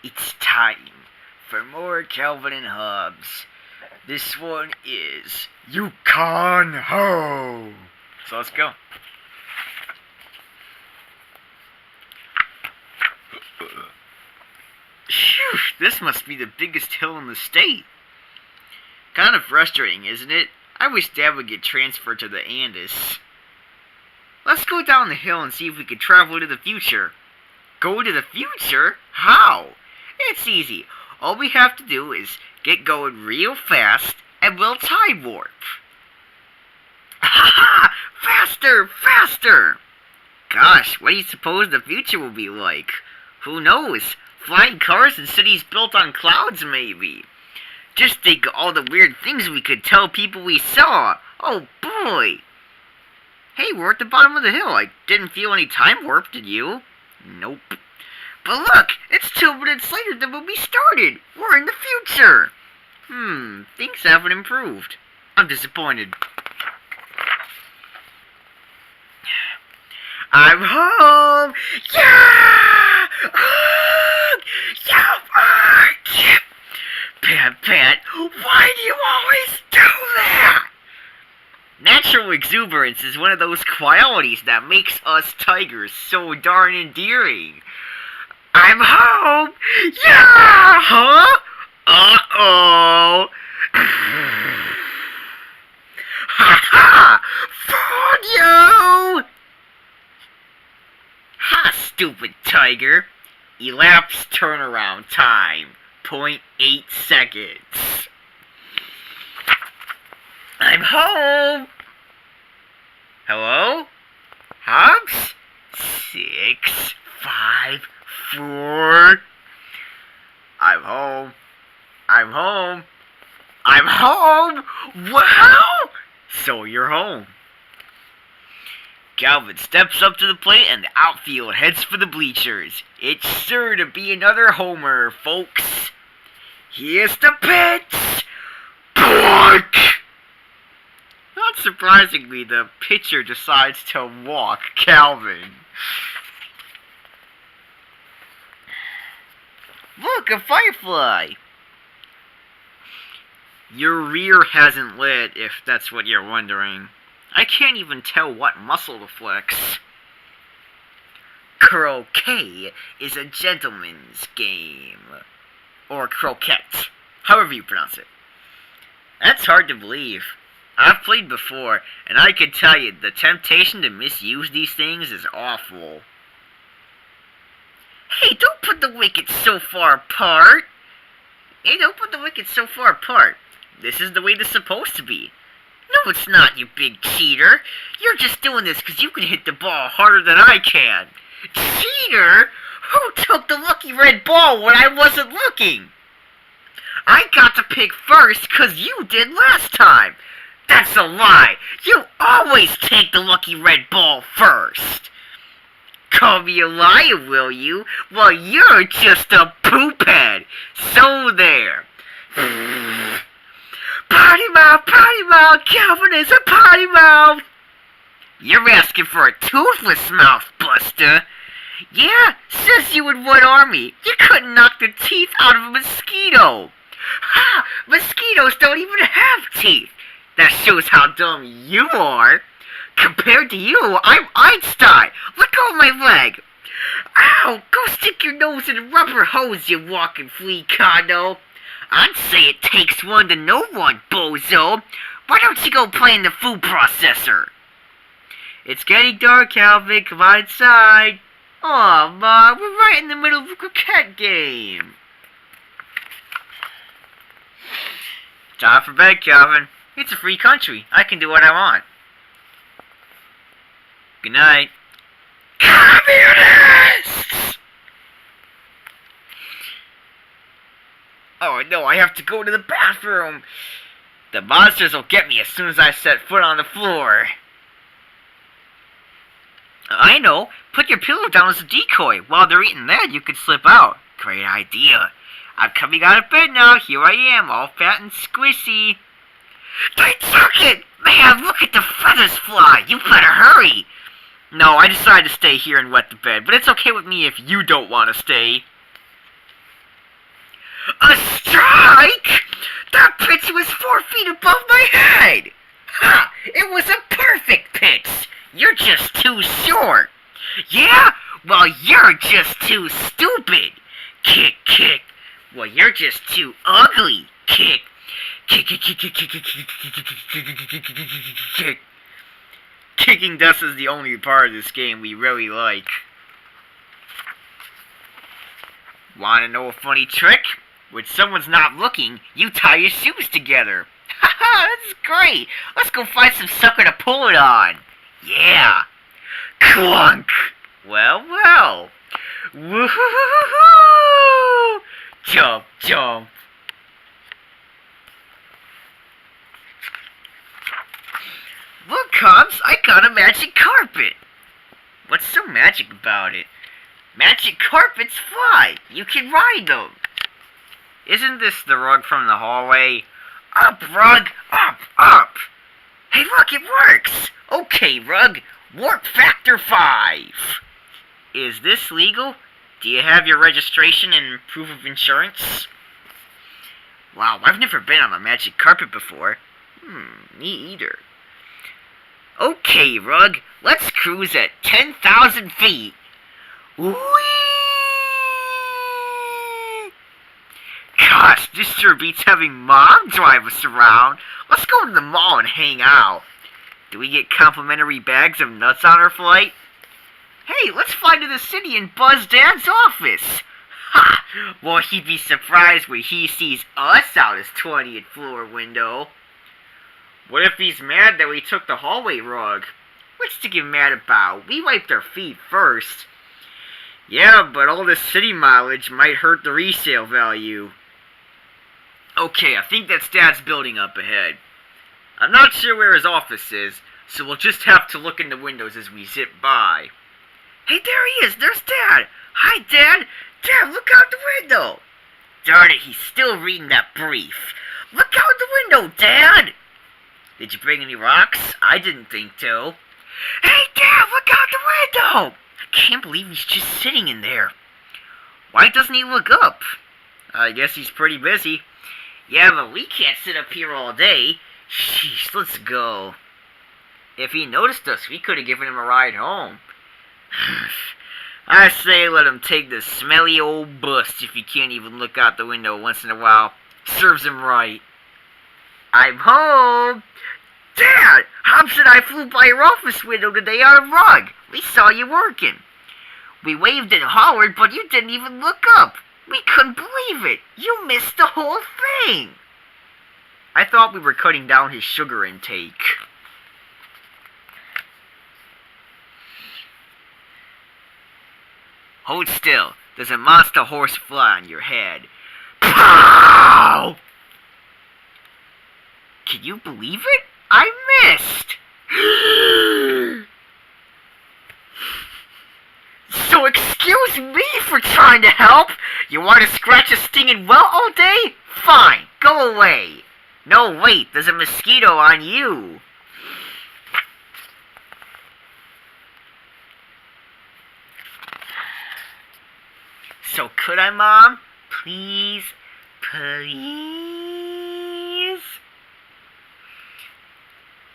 It's time for more Calvin and Hobbes. This one is Yukon Ho. So let's go. Phew, this must be the biggest hill in the state. Kind of frustrating, isn't it? I wish Dad would get transferred to the Andes. Let's go down the hill and see if we can travel to the future. Go to the future? How? It's easy. All we have to do is get going real fast and we'll time warp. Ha ha! Faster! Faster! Gosh, what do you suppose the future will be like? Who knows? Flying cars and cities built on clouds, maybe. Just think of all the weird things we could tell people we saw. Oh boy! Hey, we're at the bottom of the hill. I didn't feel any time warp, did you? Nope. But look, it's 2 minutes later than when we started. We're in the future. Things haven't improved. I'm disappointed. I'm home! Yeah! Pat, why do you always do that? Natural exuberance is one of those qualities that makes us tigers so darn endearing. I'm home! Yeah! Huh? Uh-oh! Ha-ha! Found you! Ha, stupid tiger. Elapsed turnaround time, 0.8 seconds. I'm home! Hello? Hobbs? 6, 5, 4. I'm home. I'm home. I'm home! Wow! So you're home. Calvin steps up to the plate and the outfield heads for the bleachers. It's sure to be another homer, folks. Here's the pitch! Boink! Not surprisingly, the pitcher decides to walk Calvin. Look, a firefly! Your rear hasn't lit, if that's what you're wondering. I can't even tell what muscle to flex. Croquet is a gentleman's game. Or croquette, however you pronounce it. That's hard to believe. I've played before, and I can tell you, the temptation to misuse these things is awful. Hey, don't put the wickets so far apart! Hey, don't put the wickets so far apart. This is the way it's supposed to be. No, it's not, you big cheater. You're just doing this because you can hit the ball harder than I can. Cheater? Who took the lucky red ball when I wasn't looking? I got to pick first because you did last time. That's a lie. You always take the lucky red ball first. Call me a liar, will you? Well, you're just a poophead. So there. Potty mouth, Calvin is a potty mouth. You're asking for a toothless mouth, Buster. Yeah, says you in what army? You couldn't knock the teeth out of a mosquito. Ha! Mosquitoes don't even have teeth. That shows how dumb you are. Compared to you, I'm Einstein. Let go of my leg. Ow! Go stick your nose in a rubber hose, you walking flea condo. I'd say it takes one to know one, bozo. Why don't you go play in the food processor? It's getting dark, Calvin. Come on inside. Aw, Ma, we're right in the middle of a croquet game. Time for bed, Calvin. It's a free country. I can do what I want. Good night. Communists! Oh no, I have to go to the bathroom. The monsters will get me as soon as I set foot on the floor. I know. Put your pillow down as a decoy. While they're eating that, you could slip out. Great idea. I'm coming out of bed now. Here I am, all fat and squishy. They took it! Man, look at the feathers fly. You better hurry. No, I decided to stay here and wet the bed, but it's okay with me if you don't want to stay. Mike! That pitch was 4 feet above my head! Ha! It was a perfect pitch! You're just too short! Yeah? Well, you're just too stupid! Kick, kick! Well, you're just too ugly! Kick! Kick, kick, kick, kick, kick, kick, kick, kick, kick. Kicking dust is the only part of this game we really like. Wanna know a funny trick? When someone's not looking, you tie your shoes together. Haha, that's great! Let's go find some sucker to pull it on. Yeah! Clunk! Well, well! Woo-hoo-hoo-hoo-hoo! Jump, jump! Look, Cubs, I got a magic carpet! What's so magic about it? Magic carpets fly! You can ride them! Isn't this the rug from the hallway? Up, rug! Up, up! Hey, look, it works! Okay, rug, warp factor 5! Is this legal? Do you have your registration and proof of insurance? Wow, I've never been on a magic carpet before. Me either. Okay, rug, let's cruise at 10,000 feet. Whee! Gosh, this sure beats having Mom drive us around. Let's go to the mall and hang out. Do we get complimentary bags of nuts on our flight? Hey, let's fly to the city and buzz Dad's office. Ha! Well, he'd be surprised when he sees us out his 20th floor window. What if he's mad that we took the hallway rug? What's to get mad about? We wiped our feet first. Yeah, but all this city mileage might hurt the resale value. Okay, I think that's Dad's building up ahead. I'm not sure where his office is, so we'll just have to look in the windows as we zip by. Hey, there he is! There's Dad! Hi, Dad! Dad, look out the window! Darn it, he's still reading that brief. Look out the window, Dad! Did you bring any rocks? I didn't think to. Hey, Dad, look out the window! I can't believe he's just sitting in there. Why doesn't he look up? I guess he's pretty busy. Yeah, but we can't sit up here all day. Sheesh, let's go. If he noticed us, we could have given him a ride home. I say let him take the smelly old bus if he can't even look out the window once in a while. Serves him right. I'm home! Dad! Hobbs and I flew by your office window today on a rug. We saw you working. We waved and hollered, but you didn't even look up. We couldn't believe it. You missed the whole thing. I thought we were cutting down his sugar intake. Hold still. There's a monster horse fly on your head. Pow! Can you believe it? I missed! So excuse me for trying to help. You want to scratch a stinging well all day? Fine, go away. No, wait, there's a mosquito on you. So could I, Mom? Please, please?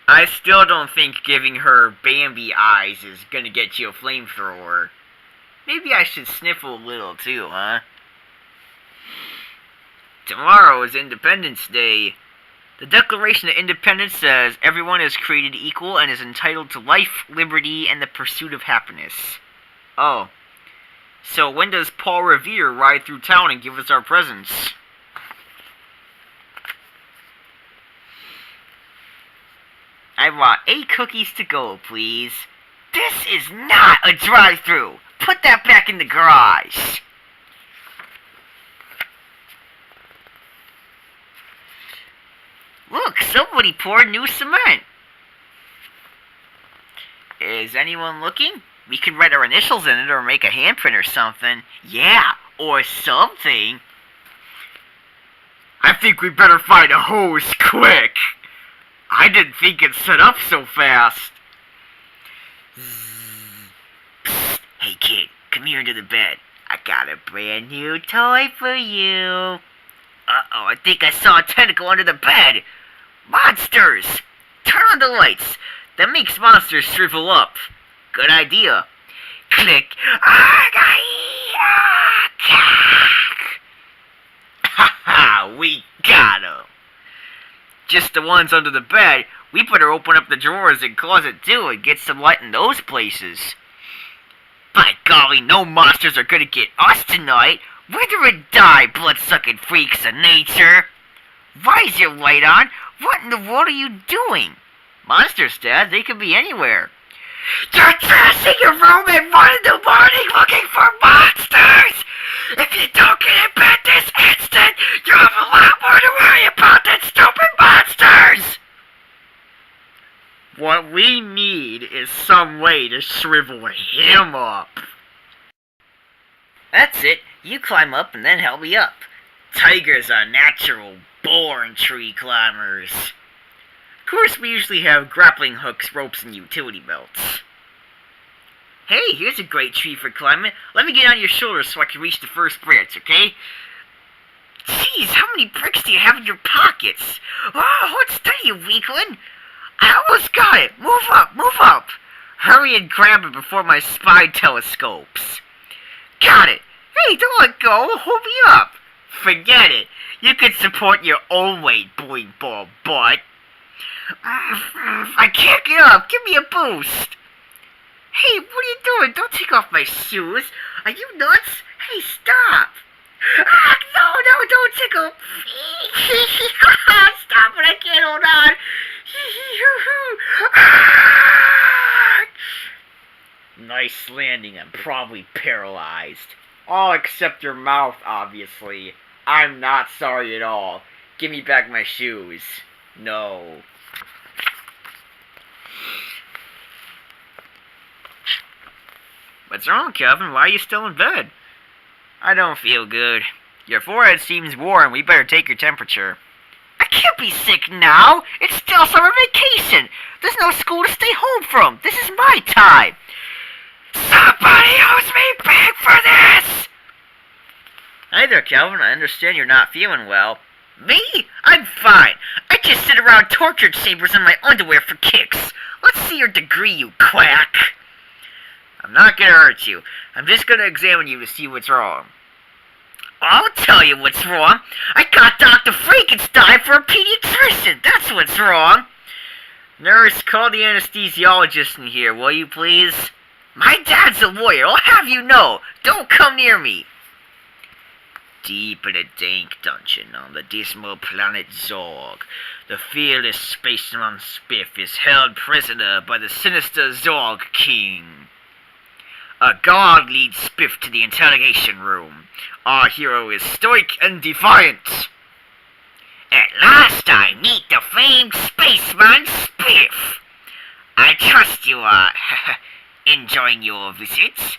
I still don't think giving her Bambi eyes is gonna get you a flamethrower. Maybe I should sniffle a little too, huh? Tomorrow is Independence Day. The Declaration of Independence says everyone is created equal and is entitled to life, liberty, and the pursuit of happiness. Oh. So when does Paul Revere ride through town and give us our presents? I want 8 cookies to go, please. This is not a drive-thru. Put that back in the garage. Look, somebody poured new cement. Is anyone looking? We could write our initials in it or make a handprint or something. Yeah, or something. I think we better find a hose quick. I didn't think it set up so fast. Psst. Hey kid, come here to the bed. I got a brand new toy for you. Uh-oh, I think I saw a tentacle under the bed. Monsters! Turn on the lights. That makes monsters shrivel up. Good idea. Click. Ha ha, we got 'em. Just the ones under the bed. We better open up the drawers and closet too and get some light in those places. By golly, no monsters are gonna get us tonight. Wither and die, blood-sucking freaks of nature. Why is your light on? What in the world are you doing? Monsters, Dad, they could be anywhere. You're trashing your room at 1 in the morning looking for monsters! If you don't get in bed this instant, you have a lot more to worry about than stupid monsters! What we need is some way to shrivel him up. That's it. You climb up and then help me up. Tigers are natural born tree climbers. Of course, we usually have grappling hooks, ropes, and utility belts. Hey, here's a great tree for climbing. Let me get on your shoulders so I can reach the first branch, okay? Jeez, how many bricks do you have in your pockets? Oh, hold steady, you weakling. I almost got it. Move up, move up. Hurry and grab it before my spy telescopes. Got it. Hey, don't let go. Hold me up. Forget it. You can support your own weight, boing ball butt. I can't get up. Give me a boost. Hey, what are you doing? Don't take off my shoes. Are you nuts? Hey, stop. No, don't tickle. Stop it. I can't hold on. Nice landing. I'm probably paralyzed. All except your mouth, obviously. I'm not sorry at all. Give me back my shoes. No. What's wrong, Calvin? Why are you still in bed? I don't feel good. Your forehead seems warm. We better take your temperature. I can't be sick now. It's still summer vacation. There's no school to stay home from. This is my time. Somebody owes me big for this! Hi there, Calvin. I understand you're not feeling well. Me? I'm fine. I just sit around torture chambers in my underwear for kicks. Let's see your degree, you quack. I'm not gonna hurt you. I'm just gonna examine you to see what's wrong. I'll tell you what's wrong. I got Dr. Frankenstein for a pediatrician. That's what's wrong. Nurse, call the anesthesiologist in here, will you please? My dad's a lawyer. I'll have you know. Don't come near me. Deep in a dank dungeon on the dismal planet Zorg, the fearless spaceman Spiff is held prisoner by the sinister Zorg King. A guard leads Spiff to the interrogation room. Our hero is stoic and defiant. At last I meet the famed spaceman Spiff. I trust you are enjoying your visit.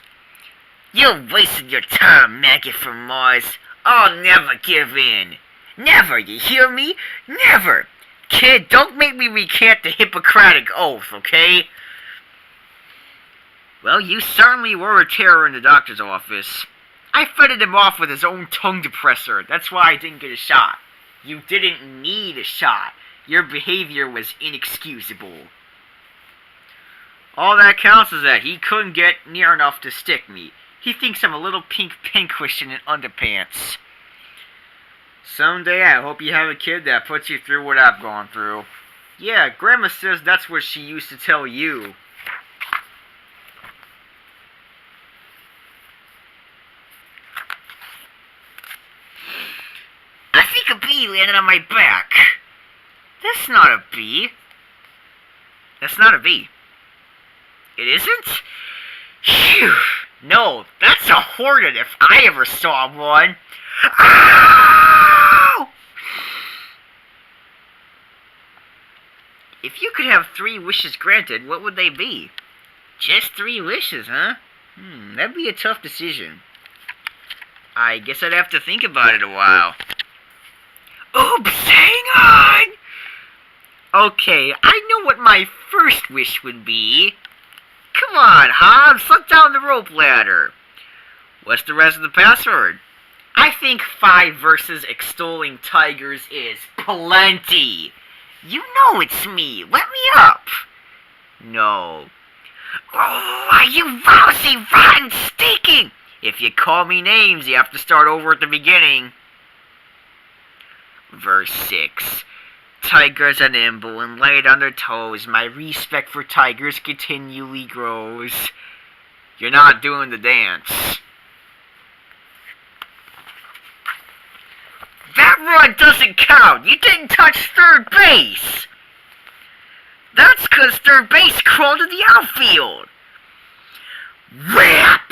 You're wasting your time, maggot from Mars. I'll never give in. Never, you hear me? Never. Kid, don't make me recant the Hippocratic Oath, okay? Well, you certainly were a terror in the doctor's office. I fetted him off with his own tongue depressor. That's why I didn't get a shot. You didn't need a shot. Your behavior was inexcusable. All that counts is that he couldn't get near enough to stick me. He thinks I'm a little pink pincushion in underpants. Someday I hope you have a kid that puts you through what I've gone through. Yeah, Grandma says that's what she used to tell you. I think a bee landed on my back. That's not a bee. That's not a bee. It isn't? Phew. No, that's a hornet if I ever saw one. Ow! If you could have 3 wishes granted, what would they be? Just 3 wishes, huh? That'd be a tough decision. I guess I'd have to think about it a while. Oops, hang on! Okay, I know what my first wish would be. Come on, Hobbs, let down the rope ladder. What's the rest of the password? I think 5 versus extolling tigers is plenty. You know it's me. Let me up. No. Oh, are you lousy, rotten, stinking? If you call me names, you have to start over at the beginning. Verse 6. Tigers are nimble and light on their toes. My respect for tigers continually grows. You're not doing the dance. That run doesn't count. You didn't touch third base. That's 'cause third base crawled to the outfield. Rap!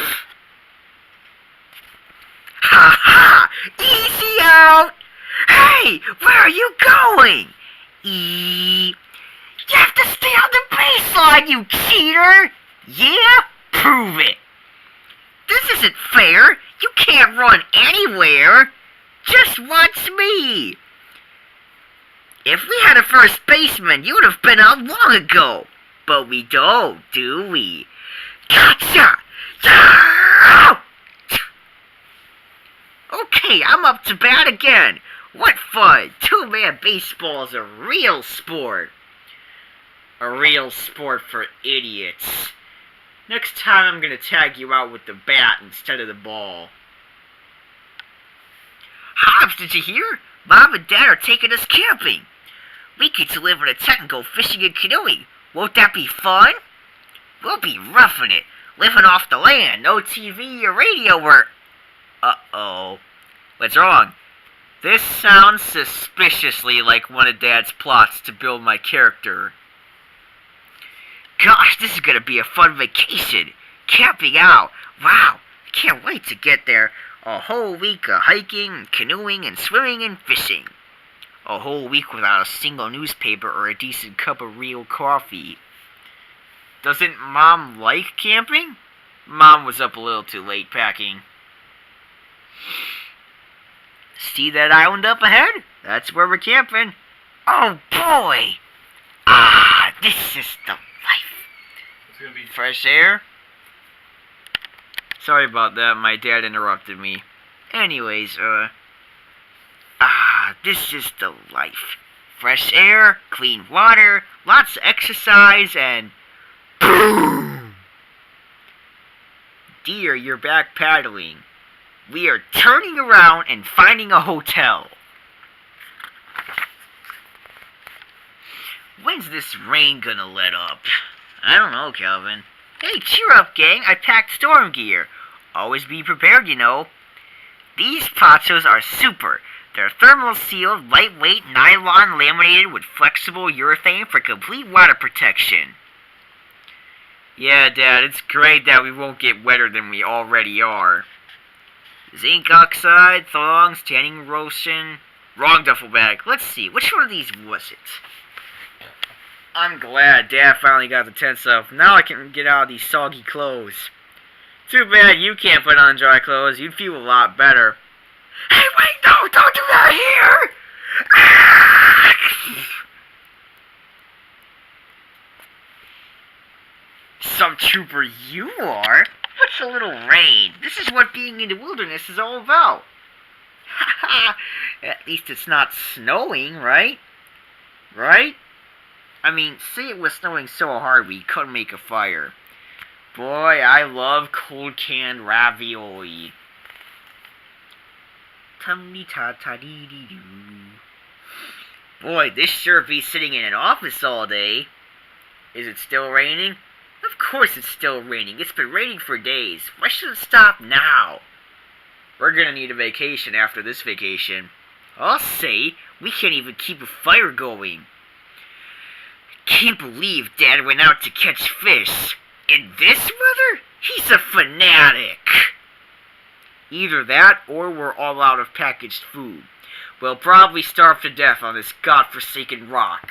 Ha ha! Easy out! Hey, where are you going? You have to stay on the baseline, you cheater! Yeah? Prove it. This isn't fair. You can't run anywhere. Just watch me. If we had a first baseman, you would have been out long ago. But we don't, do we? Gotcha! Yeah! Okay, I'm up to bat again. What fun! Two-man baseball is a real sport. A real sport for idiots. Next time I'm gonna tag you out with the bat instead of the ball. Hobbs, did you hear? Mom and Dad are taking us camping. We get to live in a tent and go fishing and canoeing. Won't that be fun? We'll be roughing it, living off the land, no TV or radio work. Uh-oh. What's wrong? This sounds suspiciously like one of Dad's plots to build my character. Gosh, this is gonna be a fun vacation. Camping out. Wow, I can't wait to get there. A whole week of hiking, canoeing, and swimming and fishing. A whole week without a single newspaper or a decent cup of real coffee. Doesn't Mom like camping? Mom was up a little too late packing. See that island up ahead? That's where we're camping. Oh boy! Ah, this is the life. It's gonna be fresh air. Sorry about that, my dad interrupted me. Anyways, this is the life. Fresh air, clean water, lots of exercise, and boom! Dear, you're back paddling. We are turning around and finding a hotel. When's this rain gonna let up? I don't know, Calvin. Hey, cheer up, gang. I packed storm gear. Always be prepared, you know. These ponchos are super. They're thermal sealed, lightweight, nylon laminated with flexible urethane for complete water protection. Yeah, Dad, it's great that we won't get wetter than we already are. Zinc oxide, thongs, tanning lotion. Wrong duffel bag. Let's see, which one of these was it? I'm glad Dad finally got the tent stuff. Now I can get out of these soggy clothes. Too bad you can't put on dry clothes. You'd feel a lot better. Hey, wait, no, don't do that here! Ah! Some trooper you are? What's a little rain? This is what being in the wilderness is all about. At least it's not snowing, right? Right? I mean, say it was snowing so hard we couldn't make a fire. Boy, I love cold canned ravioli. Tum-dee-ta-ta-dee-dee-doo. Boy, this sure beats sitting in an office all day. Is it still raining? Of course it's still raining. It's been raining for days. Why should it stop now? We're gonna need a vacation after this vacation. I'll say, we can't even keep a fire going. Can't believe Dad went out to catch fish. In this weather? He's a fanatic. Either that, or we're all out of packaged food. We'll probably starve to death on this godforsaken rock.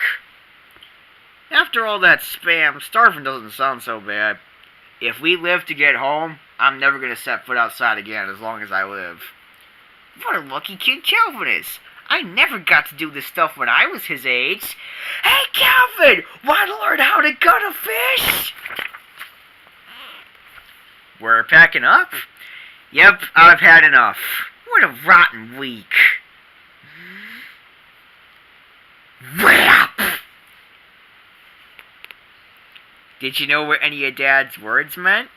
After all that spam, starving doesn't sound so bad. If we live to get home, I'm never going to set foot outside again as long as I live. What a lucky kid Calvin is. I never got to do this stuff when I was his age. Hey, Calvin! Want to learn how to gun a fish? We're packing up? Yep, I've had enough. What a rotten week. Rap! Did you know what any of Dad's words meant?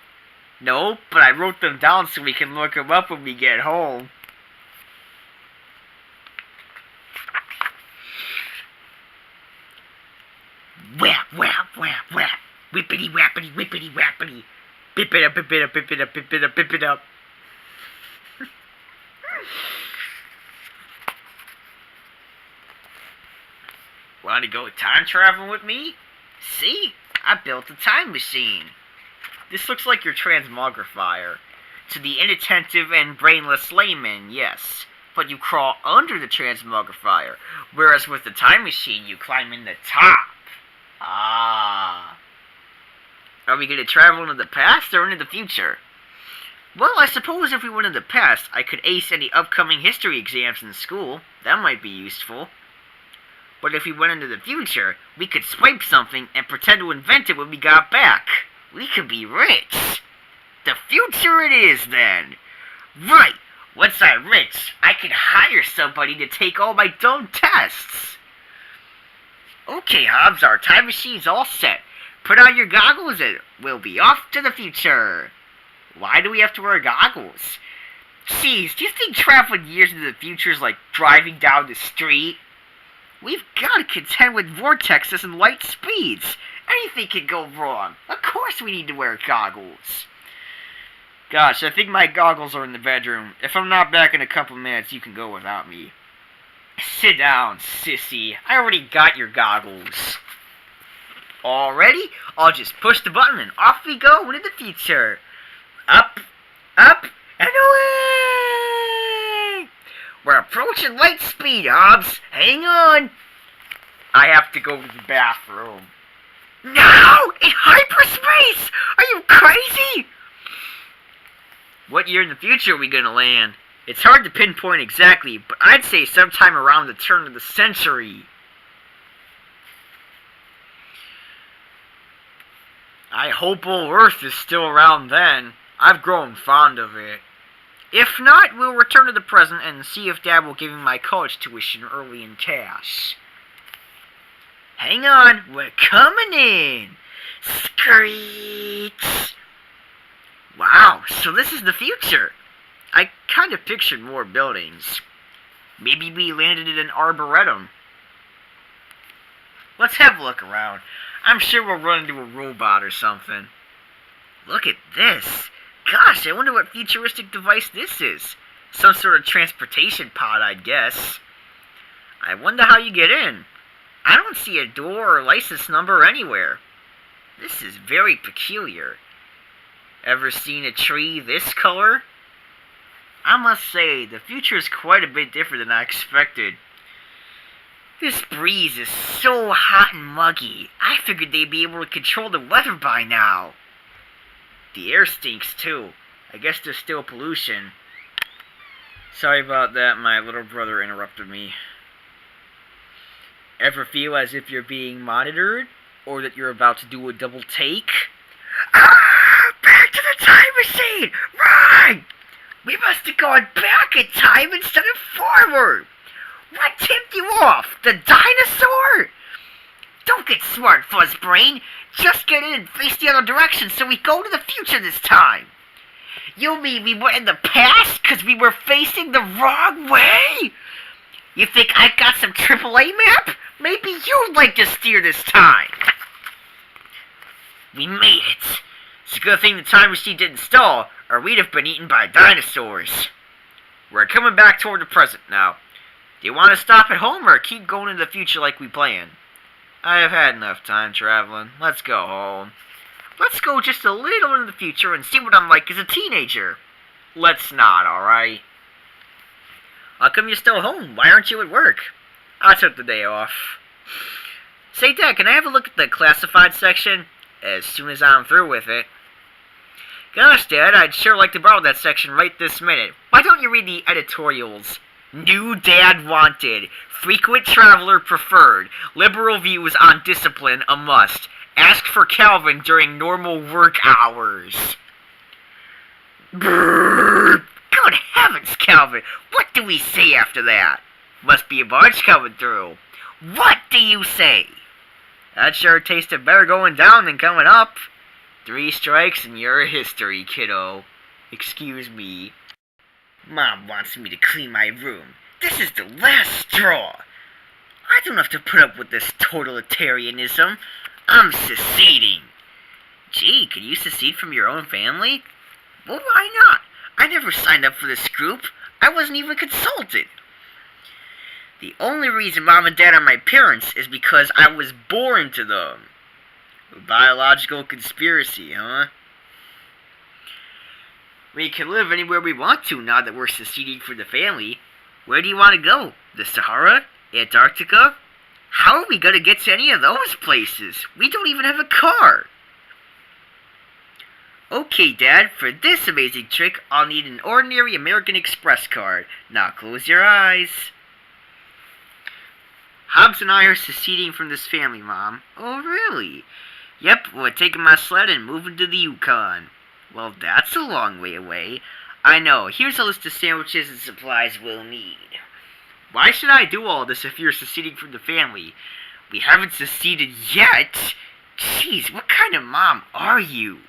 No, but I wrote them down so we can look them up when we get home. Whap, whap, whap, whap. Whippity, whappity, whippity, whappity. Bip it up, bip it up, bip it up, bip it up, bip it up. Want to go time traveling with me? See? I built a time machine. This looks like your transmogrifier. To the inattentive and brainless layman, yes. But you crawl under the transmogrifier, whereas with the time machine, you climb in the top. Ah. Are we going to travel into the past or into the future? Well, I suppose if we went into the past, I could ace any upcoming history exams in school. That might be useful. But if we went into the future, we could swipe something and pretend to invent it when we got back. We could be rich. The future it is, then. Right. Once I'm rich, I can hire somebody to take all my dumb tests. Okay, Hobbs, our time machine's all set. Put on your goggles and we'll be off to the future. Why do we have to wear goggles? Jeez, do you think traveling years into the future is like driving down the street? We've got to contend with vortexes and light speeds. Anything can go wrong. Of course we need to wear goggles. Gosh, I think my goggles are in the bedroom. If I'm not back in a couple minutes, you can go without me. Sit down, sissy. I already got your goggles. Already? I'll just push the button and off we go into the future. Up, up, and away! We're approaching light speed, Hobbs. Hang on. I have to go to the bathroom. Now? In hyperspace? Are you crazy? What year in the future are we gonna land? It's hard to pinpoint exactly, but I'd say sometime around the turn of the century. I hope old Earth is still around then. I've grown fond of it. If not, we'll return to the present and see if Dad will give me my college tuition early in cash. Hang on, we're coming in. Screech. Wow, so this is the future. I kind of pictured more buildings. Maybe we landed in an arboretum. Let's have a look around. I'm sure we'll run into a robot or something. Look at this. Gosh, I wonder what futuristic device this is. Some sort of transportation pod, I guess. I wonder how you get in. I don't see a door or license number anywhere. This is very peculiar. Ever seen a tree this color? I must say, the future is quite a bit different than I expected. This breeze is so hot and muggy. I figured they'd be able to control the weather by now. The air stinks too. I guess there's still pollution. Sorry about that, my little brother interrupted me. Ever feel as if you're being monitored? Or that you're about to do a double take? Ah! Back to the time machine! Run! We must have gone back in time instead of forward! What tipped you off? The dinosaur? Don't get smart, Fuzzbrain. Just get in and face the other direction so we go to the future this time. You mean we went in the past because we were facing the wrong way? You think I got some AAA map? Maybe you'd like to steer this time. We made it. It's a good thing the time machine didn't stall, or we'd have been eaten by dinosaurs. We're coming back toward the present now. Do you want to stop at home or keep going into the future like we planned? I have had enough time traveling. Let's go home. Let's go just a little into the future and see what I'm like as a teenager. Let's not, alright? How come you're still home? Why aren't you at work? I took the day off. Say, Dad, can I have a look at the classified section? As soon as I'm through with it. Gosh, Dad, I'd sure like to borrow that section right this minute. Why don't you read the editorials? New Dad wanted. Frequent traveler preferred. Liberal views on discipline a must. Ask for Calvin during normal work hours. Brrr. Good heavens! heavens, Calvin! What do we say after that? Must be a barge coming through. What do you say? That sure tasted better going down than coming up. 3 strikes and you're history, kiddo. Excuse me. Mom wants me to clean my room. This is the last straw. I don't have to put up with this totalitarianism. I'm seceding. Gee, could you secede from your own family? Well, why not? I never signed up for this group. I wasn't even consulted. The only reason Mom and Dad are my parents is because I was born to them. A biological conspiracy, huh? We can live anywhere we want to now that we're seceding for the family. Where do you want to go? The Sahara? Antarctica? How are we going to get to any of those places? We don't even have a car. Okay, Dad, for this amazing trick, I'll need an ordinary American Express card. Now close your eyes. Hobbs and I are seceding from this family, Mom. Oh, really? Yep, we're taking my sled and moving to the Yukon. Well, that's a long way away. I know. Here's a list of sandwiches and supplies we'll need. Why should I do all this if you're seceding from the family? We haven't seceded yet. Jeez, what kind of mom are you?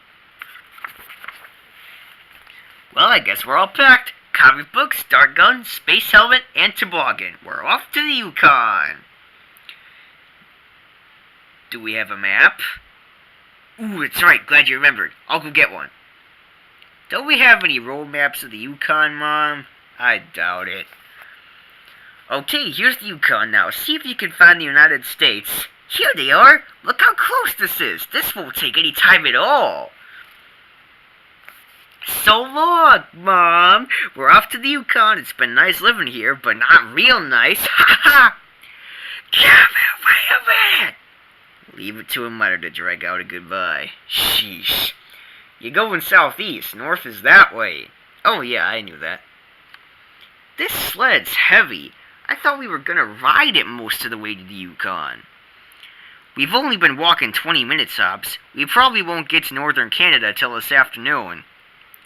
Well, I guess we're all packed. Comic books, dart gun, space helmet, and toboggan. We're off to the Yukon. Do we have a map? Ooh, that's right. Glad you remembered. I'll go get one. Don't we have any road maps of the Yukon, Mom? I doubt it. Okay, here's the Yukon now. See if you can find the United States. Here they are. Look how close this is. This won't take any time at all. So long, Mom. We're off to the Yukon. It's been nice living here, but not real nice. Ha ha! Kevin, wait a minute! Leave it to a mother to drag out a goodbye. Sheesh. You're going southeast. North is that way. Oh, yeah, I knew that. This sled's heavy. I thought we were gonna ride it most of the way to the Yukon. We've only been walking 20 minutes, Hobbs. We probably won't get to northern Canada till this afternoon.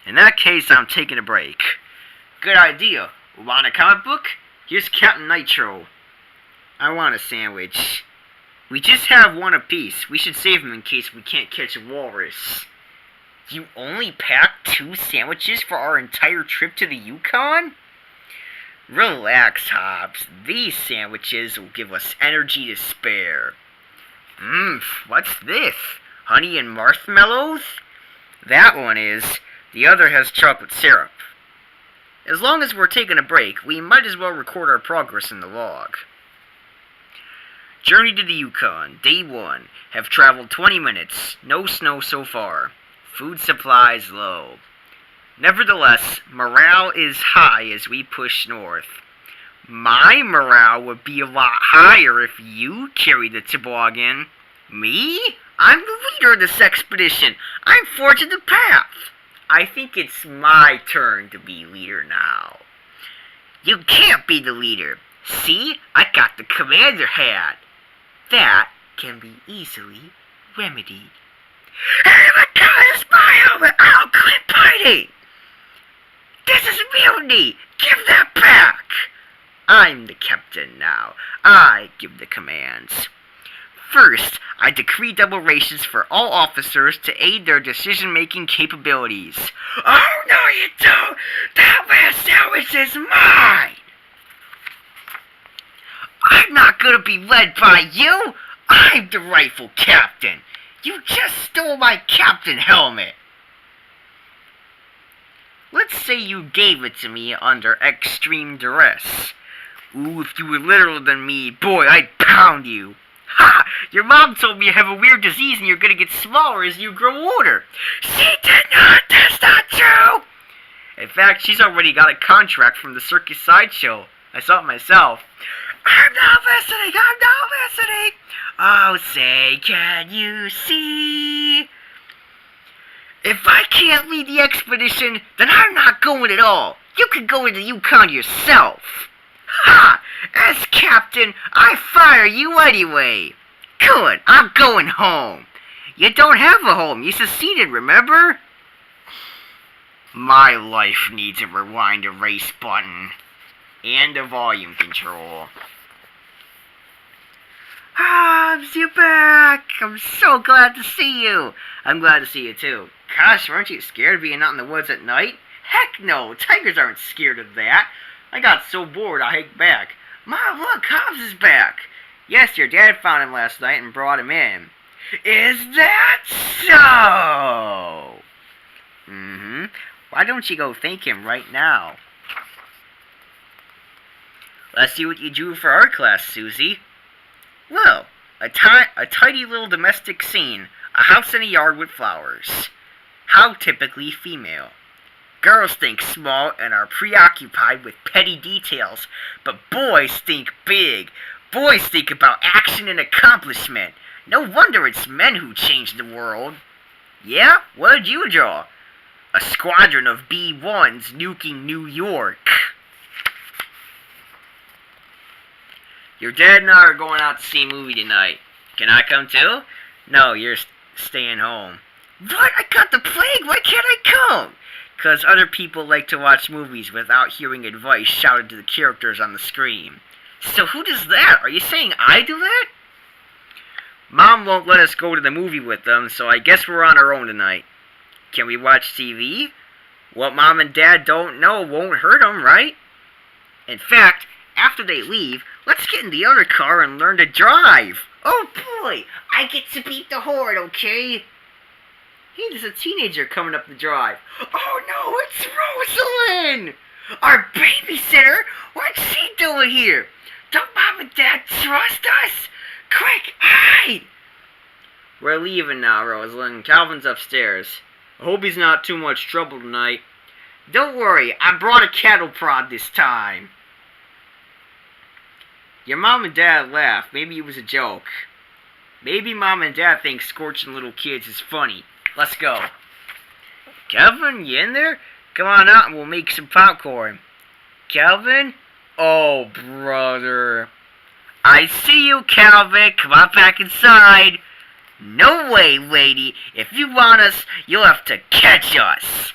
In that case, I'm taking a break. Good idea. Want a comic book? Here's Captain Nitro. I want a sandwich. We just have one apiece. We should save them in case we can't catch a walrus. You only packed 2 sandwiches for our entire trip to the Yukon? Relax, Hobbs. These sandwiches will give us energy to spare. What's this? Honey and marshmallows? That one is. The other has chocolate syrup. As long as we're taking a break, we might as well record our progress in the log. Journey to the Yukon, Day 1. Have traveled 20 minutes. No snow so far. Food supplies low. Nevertheless, morale is high as we push north. My morale would be a lot higher if you carried the toboggan. Me? I'm the leader of this expedition. I'm forging the path. I think it's my turn to be leader now. You can't be the leader. See? I got the commander hat. That can be easily remedied. Hey, my God, it's my helmet! I'll quit fighting! This is mutiny! Give that back! I'm the captain now. I give the commands. First, I decree double rations for all officers to aid their decision-making capabilities. Oh, no you don't! That last sandwich is mine! I'm not gonna be led by you! I'm the rightful captain! You just stole my captain helmet! Let's say you gave it to me under extreme duress. Ooh, if you were literal than me, boy, I'd pound you. Ha! Your mom told me you have a weird disease and you're gonna get smaller as you grow older. She did not! That's not true! In fact, she's already got a contract from the circus sideshow. I saw it myself. I'm not listening! I'm not listening! Oh, say, can you see? If I can't lead the expedition, then I'm not going at all. You can go into the Yukon yourself. Ha! As captain, I fire you anyway. Good, I'm going home. You don't have a home. You seceded, remember? My life needs a rewind erase button. And a volume control. Hobbs, you're back! I'm so glad to see you. I'm glad to see you too. Gosh, weren't you scared of being out in the woods at night? Heck no, tigers aren't scared of that. I got so bored I hiked back. Mom, look, Hobbs is back. Yes, your dad found him last night and brought him in. Is that so? Mm-hmm. Why don't you go thank him right now? Let's see what you drew for our class, Susie. Well, a tidy little domestic scene. A house in a yard with flowers. How typically female. Girls think small and are preoccupied with petty details, but boys think big. Boys think about action and accomplishment. No wonder it's men who change the world. Yeah? What did you draw? A squadron of B-1s nuking New York. Your dad and I are going out to see a movie tonight. Can I come too? No, you're staying home. What? I got the plague. Why can't I come? Because other people like to watch movies without hearing advice shouted to the characters on the screen. So who does that? Are you saying I do that? Mom won't let us go to the movie with them, so I guess we're on our own tonight. Can we watch TV? What Mom and Dad don't know won't hurt them, right? In fact, after they leave, let's get in the other car and learn to drive. Oh boy, I get to beat the horde, okay? Hey, there's a teenager coming up the drive. Oh no, it's Rosalind! Our babysitter? What's she doing here? Don't Mom and Dad trust us? Quick, hide! We're leaving now, Rosalind. Calvin's upstairs. I hope he's not too much trouble tonight. Don't worry, I brought a cattle prod this time. Your Mom and Dad laughed. Maybe it was a joke. Maybe Mom and Dad think scorching little kids is funny. Let's go. Calvin, you in there? Come on out and we'll make some popcorn. Calvin? Oh, brother. I see you, Calvin. Come on back inside. No way, lady. If you want us, you'll have to catch us.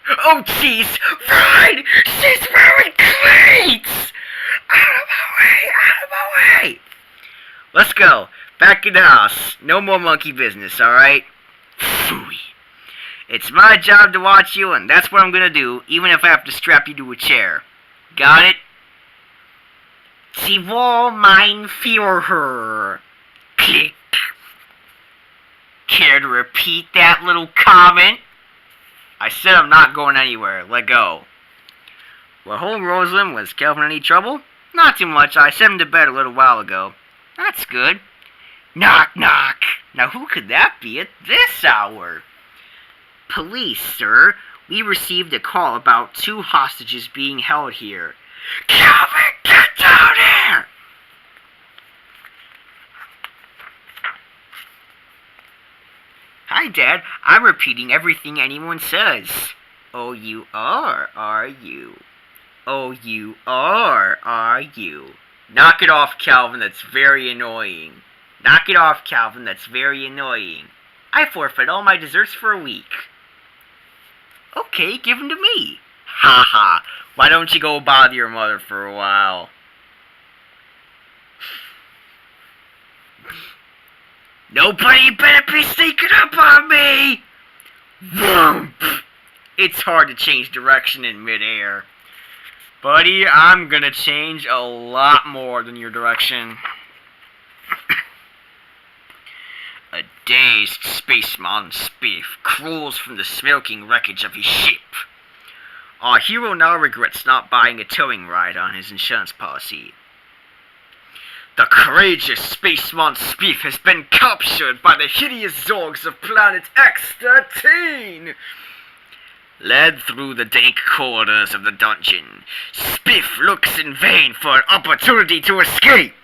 Oh, jeez. Run! She's wearing cleats! Out of my way! Out of my way! Let's go. Back in the house. No more monkey business, alright? Phooey. It's my job to watch you, and that's what I'm gonna do, even if I have to strap you to a chair. Got it? Sie will mein Führer. Click. Care to repeat that little comment? I said I'm not going anywhere. Let go. Well, home, Rosalind. Was Kelvin any trouble? Not too much. I sent him to bed a little while ago. That's good. Knock, knock. Now who could that be at this hour? Police, sir. We received a call about 2 hostages being held here. Kelvin, get down here! Hi, Dad. I'm repeating everything anyone says. Oh, you are you? Oh, you are you? Knock it off, Calvin. That's very annoying. Knock it off, Calvin. That's very annoying. I forfeit all my desserts for a week. Okay, give them to me. Ha ha. Why don't you go bother your mother for a while? Nobody better be sneaking up on me! Vroom. It's hard to change direction in midair. Buddy, I'm gonna change a lot more than your direction. A dazed spaceman spiff crawls from the smoking wreckage of his ship. Our hero now regrets not buying a towing ride on his insurance policy. The courageous spaceman Spiff has been captured by the hideous Zorgs of planet X-13. Led through the dank corridors of the dungeon, Spiff looks in vain for an opportunity to escape.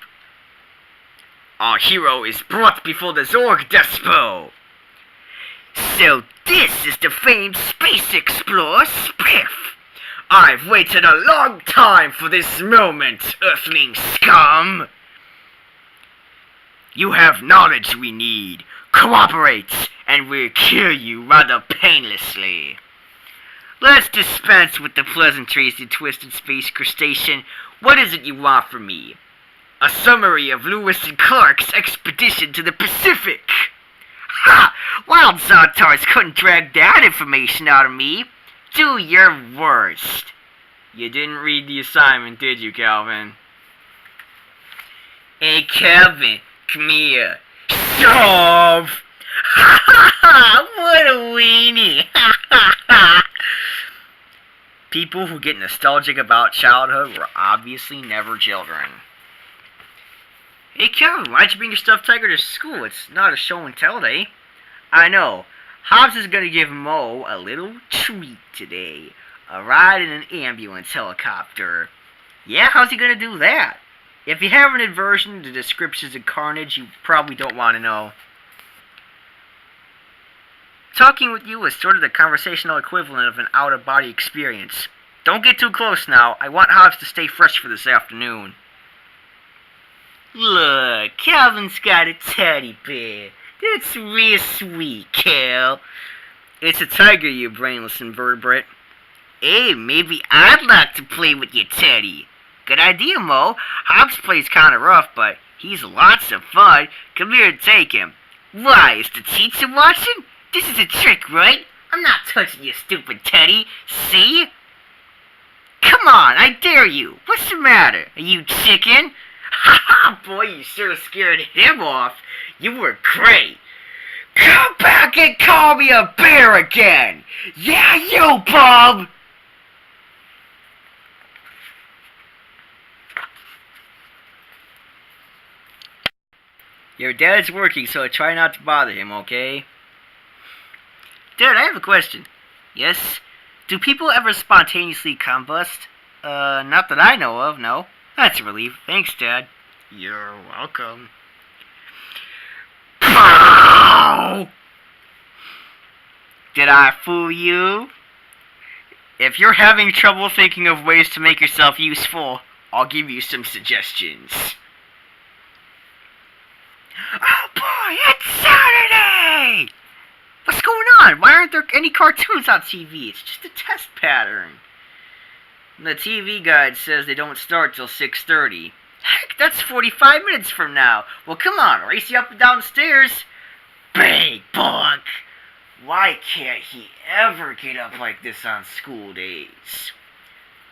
Our hero is brought before the Zorg Despo. So this is the famed space explorer Spiff. I've waited a long time for this moment, Earthling scum. You have knowledge we need. Cooperate, and we'll kill you rather painlessly. Let's dispense with the pleasantries, you twisted space crustacean. What is it you want from me? A summary of Lewis and Clark's expedition to the Pacific. Ha! Wild Zotars couldn't drag that information out of me. Do your worst. You didn't read the assignment, did you, Calvin? Hey, Calvin, come here. Shove! Ha ha ha! What a weenie! Ha ha ha! People who get nostalgic about childhood were obviously never children. Hey, Calvin, why'd you bring your stuffed tiger to school? It's not a show and tell day. I know. Hobbs is gonna give Mo a little treat today. A ride in an ambulance helicopter. Yeah, how's he gonna do that? If you have an aversion to descriptions of carnage, you probably don't want to know. Talking with you is sort of the conversational equivalent of an out-of-body experience. Don't get too close now. I want Hobbs to stay fresh for this afternoon. Look, Calvin's got a teddy bear. That's real sweet, Cal. It's a tiger, you brainless invertebrate. Hey, maybe I'd like to play with your teddy. Good idea, Mo. Hobbs plays kind of rough, but he's lots of fun. Come here and take him. Why, is the teacher watching? This is a trick, right? I'm not touching your stupid teddy. See? Come on, I dare you. What's the matter? Are you chicken? Ha ha, boy, you sure scared him off. You were great. Come back and call me a bear again. Yeah, you, Bob. Your dad's working, so try not to bother him, okay? Dad, I have a question. Yes? Do people ever spontaneously combust? Not that I know of, no. That's a relief. Thanks, Dad. You're welcome. Pow! Did I fool you? If you're having trouble thinking of ways to make yourself useful, I'll give you some suggestions. Oh boy, it's Saturday! What's going on? Why aren't there any cartoons on TV? It's just a test pattern. The TV guide says they don't start till 6:30. Heck, that's 45 minutes from now. Well, come on, race you up and down the stairs. Big bonk! Why can't he ever get up like this on school days?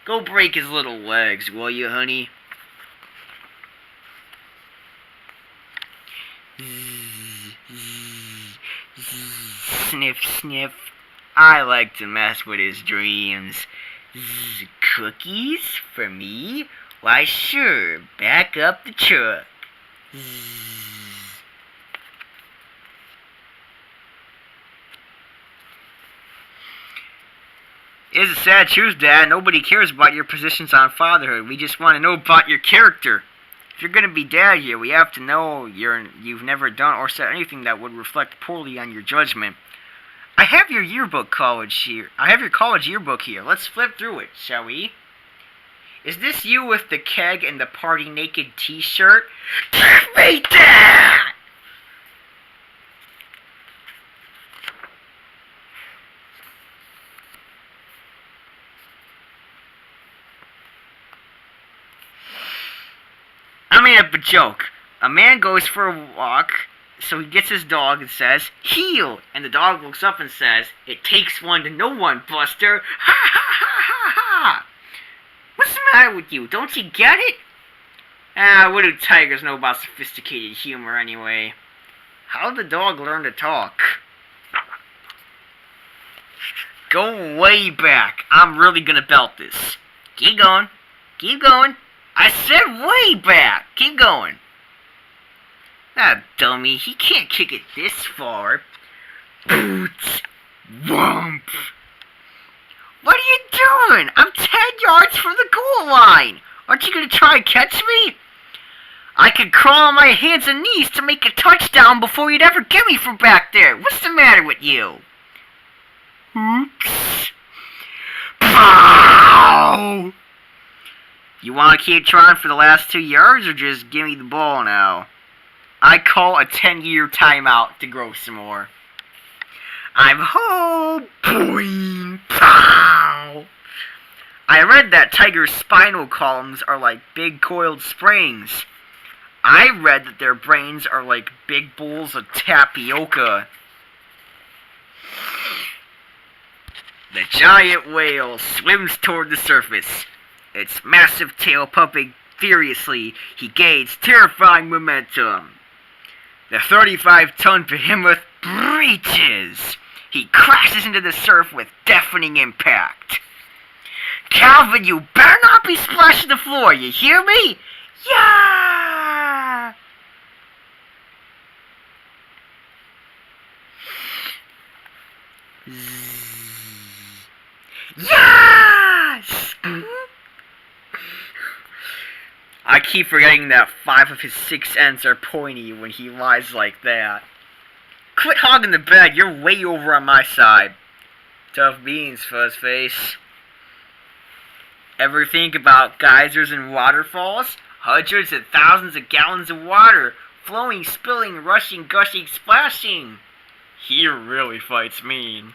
Go break his little legs, will you, honey? Sniff, sniff. I like to mess with his dreams. Cookies? For me? Why sure, back up the truck. It's a sad truth, Dad. Nobody cares about your positions on fatherhood. We just want to know about your character. If you're going to be Dad here, we have to know you've never done or said anything that would reflect poorly on your judgment. I have your college yearbook here. Let's flip through it, shall we? Is this you with the keg and the party naked t-shirt? Give me that! I made up a joke. A man goes for a walk, so he gets his dog and says, "Heel!" And the dog looks up and says, "It takes one to know one, Buster." Ha ha ha ha ha! What's the matter with you? Don't you get it? What do tigers know about sophisticated humor anyway? How did the dog learn to talk? Go way back. I'm really gonna belt this. Keep going. Keep going. I said way back. Keep going. Ah, dummy. He can't kick it this far. Boots. Whomp. What are you doing? I'm 10 yards from the goal line. Aren't you going to try and catch me? I could crawl on my hands and knees to make a touchdown before you'd ever get me from back there. What's the matter with you? Oops. Pow! You want to keep trying for the last 2 yards or just give me the ball now? I call a 10-year timeout to grow some more. I'm home. Boing. Pow! I read that tigers' spinal columns are like big coiled springs. I read that their brains are like big bowls of tapioca. The giant whale swims toward the surface. Its massive tail pumping furiously, he gains terrifying momentum. The 35-ton behemoth breaches. He crashes into the surf with deafening impact. Calvin, you better not be splashing the floor, you hear me? Yeah! Yes! I keep forgetting that 5 of his 6 ends are pointy when he lies like that. Quit hogging the bed, you're way over on my side. Tough beans, Fuzzface. Ever think about geysers and waterfalls? Hundreds and thousands of gallons of water, flowing, spilling, rushing, gushing, splashing. He really fights mean.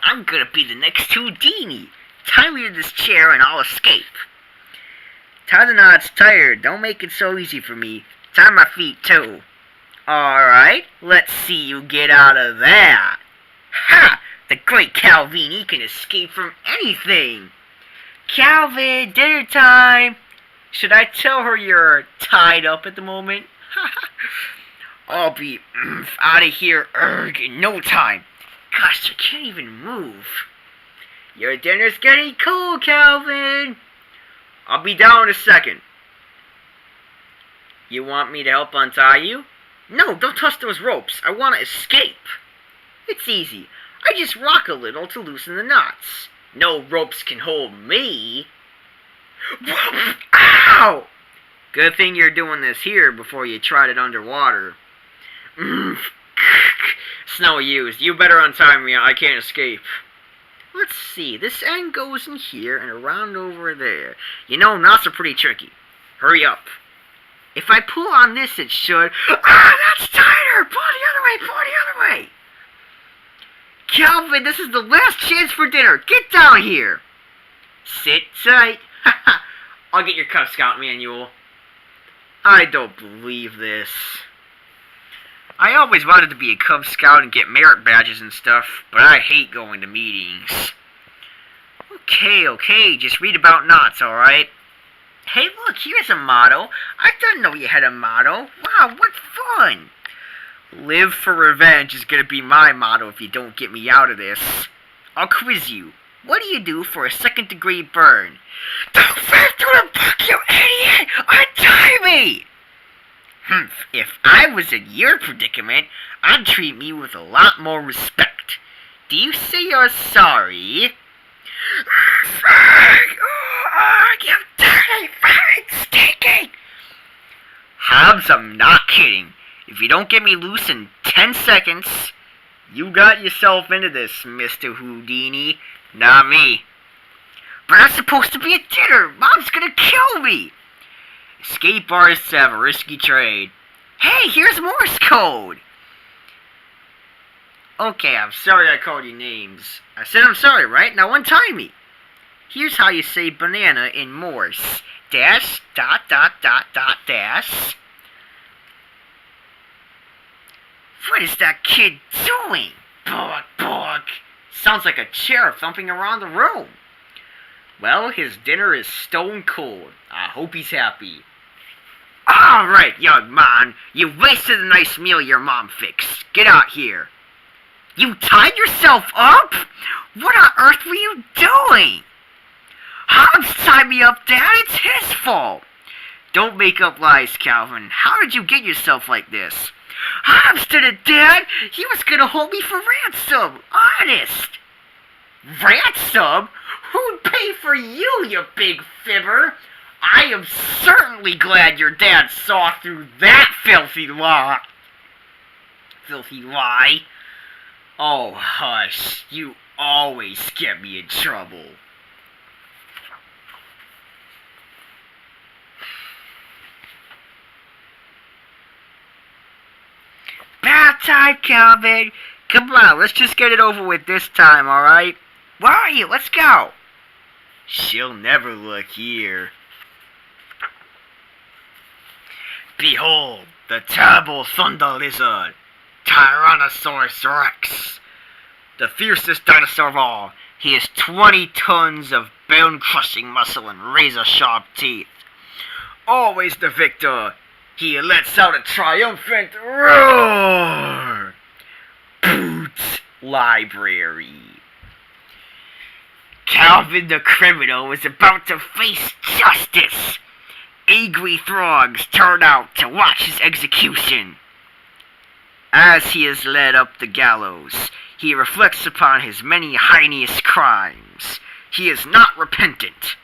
I'm gonna be the next Houdini. Tie me to this chair and I'll escape. Tie the knots tighter. Don't make it so easy for me. Tie my feet too. Alright, let's see you get out of that. Ha! The great Calvini can escape from anything. Calvin, dinner time. Should I tell her you're tied up at the moment? I'll be out of here in no time. Gosh, I can't even move. Your dinner's getting cold, Calvin. I'll be down in a second. You want me to help untie you? No, don't touch those ropes. I want to escape. It's easy. I just rock a little to loosen the knots. No ropes can hold me. Ow! Good thing you're doing this here before you tried it underwater. Snow used. You better untie me. I can't escape. Let's see. This end goes in here and around over there. You know, knots are pretty tricky. Hurry up. If I pull on this, it should... Ah, that's tighter! Pull the other way! Pull the other way! Calvin, this is the last chance for dinner. Get down here. Sit tight. I'll get your Cub Scout manual. I don't believe this. I always wanted to be a Cub Scout and get merit badges and stuff, but I hate going to meetings. Okay, just read about knots, alright? Hey, look, here's a motto. I didn't know you had a motto. Wow, what fun! Live for revenge is gonna be my motto if you don't get me out of this. I'll quiz you. What do you do for a second-degree burn? Don't fall through the book, you idiot! Untie me! If I was in your predicament, I'd treat me with a lot more respect. Do you say you're sorry? You dirty, fine, stinking! Hobbs, I'm not kidding. If you don't get me loose in 10 seconds, you got yourself into this, Mr. Houdini. Not me. But I'm supposed to be at dinner. Mom's gonna kill me. Escape artists have a risky trade. Hey, here's Morse code. Okay, I'm sorry I called you names. I said I'm sorry, right? Now untie me. Here's how you say banana in Morse. Dash, dot, dot, dot, dot, dash. What is that kid doing? Bork, bork. Sounds like a chair thumping around the room. Well, his dinner is stone cold. I hope he's happy. Alright, young man. You wasted a nice meal your mom fixed. Get out here. You tied yourself up? What on earth were you doing? Hobbs tied me up, Dad. It's his fault. Don't make up lies, Calvin. How did you get yourself like this? Hobbs did it, Dad. He was gonna hold me for ransom. Honest. Ransom? Who'd pay for you, you big fibber? I am certainly glad your dad saw through that filthy lie. Oh, hush. You always get me in trouble. Bedtime, Calvin. Come on, let's just get it over with this time, alright? Where are you? Let's go. She'll never look here. Behold, the terrible thunder lizard, Tyrannosaurus Rex. The fiercest dinosaur of all. He has 20 tons of bone-crushing muscle and razor-sharp teeth. Always the victor, he lets out a triumphant roar. Boots Library. Calvin the criminal is about to face justice. Angry throngs turn out to watch his execution. As he is led up the gallows, he reflects upon his many heinous crimes. He is not repentant.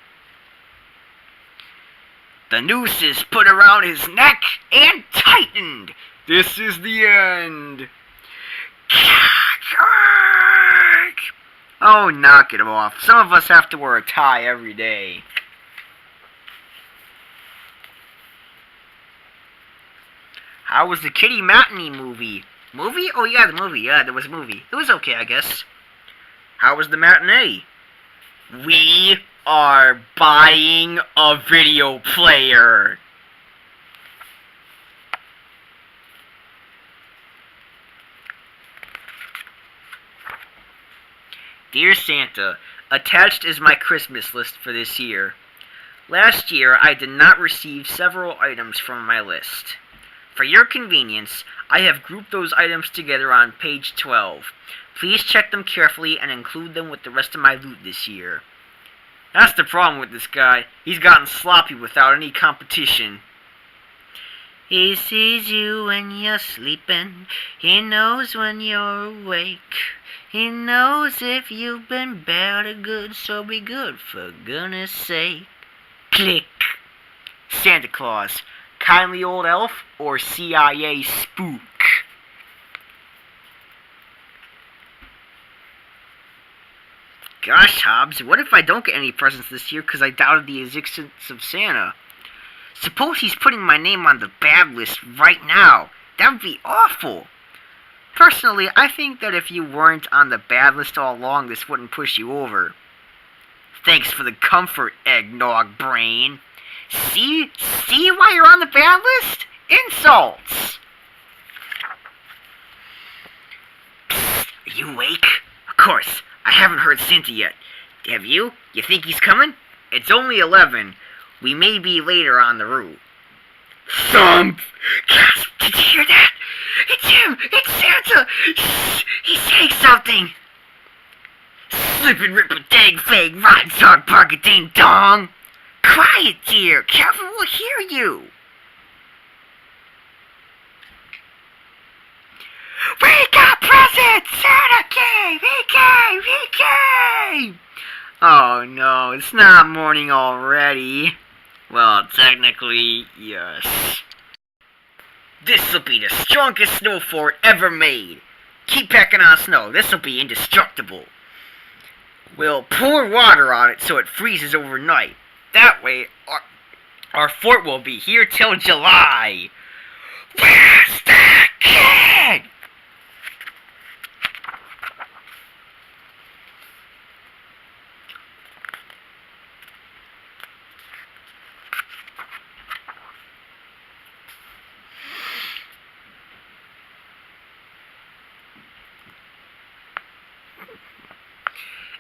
The noose is put around his neck and tightened. This is the end. Oh, knock it off. Some of us have to wear a tie every day. How was the Kitty Matinee movie? Movie? Oh yeah, the movie. Yeah, there was a movie. It was okay, I guess. How was the matinee? We are buying a video player. Dear Santa, attached is my Christmas list for this year. Last year, I did not receive several items from my list. For your convenience, I have grouped those items together on page 12. Please check them carefully and include them with the rest of my loot this year. That's the problem with this guy. He's gotten sloppy without any competition. He sees you when you're sleeping. He knows when you're awake. He knows if you've been bad or good, so be good for goodness sake. Click. Santa Claus. Kindly old elf or CIA spook? Gosh, Hobbs, what if I don't get any presents this year because I doubted the existence of Santa? Suppose he's putting my name on the bad list right now. That would be awful. Personally, I think that if you weren't on the bad list all along, this wouldn't push you over. Thanks for the comfort, eggnog brain. See why you're on the bad list? Insults! Psst, are you awake? Of course, I haven't heard Santa yet. Have you? You think he's coming? It's only 11. We may be later on the route. Thump! Gasp! Did you hear that? It's him! It's Santa! Shh! He's saying something! Slip and rip a dang fang, rotten dog, bark a ding dong! Quiet, dear! Calvin will hear you! We got presents! Santa came! He came! He came! Oh no, it's not morning already. Well, technically, yes. This'll be the strongest snow fort ever made. Keep packing on snow. This'll be indestructible. We'll pour water on it so it freezes overnight. That way, our fort will be here till July. Where's the kid?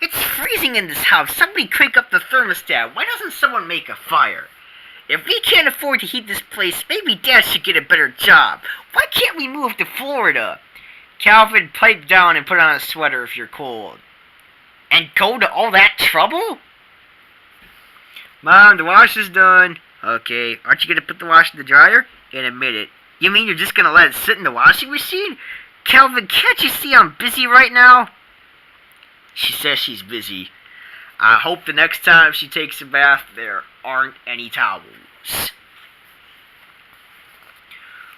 It's freezing in this house. Somebody crank up the thermostat. Why doesn't someone make a fire? If we can't afford to heat this place, maybe Dad should get a better job. Why can't we move to Florida? Calvin, pipe down and put on a sweater if you're cold. And go to all that trouble? Mom, the wash is done. Okay, aren't you going to put the wash in the dryer? In a minute. You mean you're just going to let it sit in the washing machine? Calvin, can't you see I'm busy right now? She says she's busy. I hope the next time she takes a bath, there aren't any towels.